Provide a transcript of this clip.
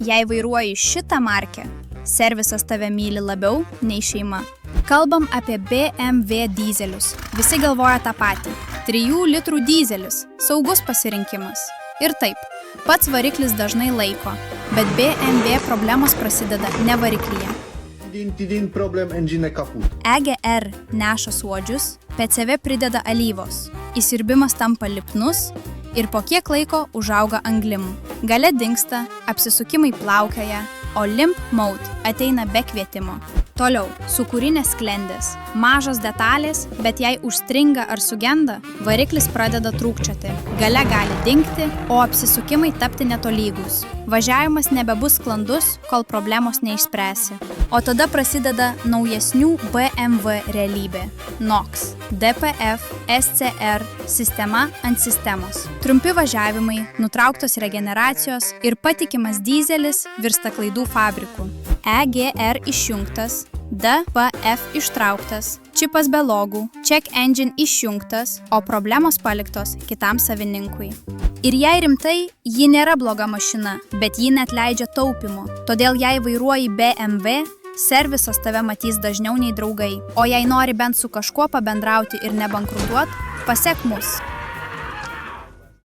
Jei vairuoji šitą markę, servisas tave myli labiau nei šeima. Kalbam apie BMW dyzelius. Visi galvoja tą patį. 3 litrų dyzelis – saugus pasirinkimas. Ir taip, pats variklis dažnai laiko, bet BMW problemos prasideda ne variklyje. Problem engine kaput. EGR neša suodžius, PCV prideda alyvos, įsirbimas tampa lipnus ir po kiek laiko užauga anglim. Gale dingsta, apsisukimai plaukioja, o limp mode ateina be kvietimo. Toliau, sūkurinės sklendės. Mažos detalės, bet jei užstringa ar sugenda, variklis pradeda trūkčioti. Gale gali dingti, o apsisukimai tapti netolygus. Važiavimas nebebus sklandus, kol problemos neišspręsi. O tada prasideda naujesnių BMW realybė. NOx, DPF, SCR, sistema ant sistemos. Trumpi važiavimai, nutrauktos regeneracijos ir patikimas dyzelis virsta klaidų fabriku. EGR išjungtas, DPF ištrauktas, čipas be logų, check engine išjungtas, o problemos paliktos kitam savininkui. Ir jei rimtai, ji nėra bloga mašina, bet ji neatleidžia taupimo. Todėl jei vairuoji BMW, servisas tave matys dažniau nei draugai. O jei nori bent su kažkuo pabendrauti ir nebankrutuot, pasek mus.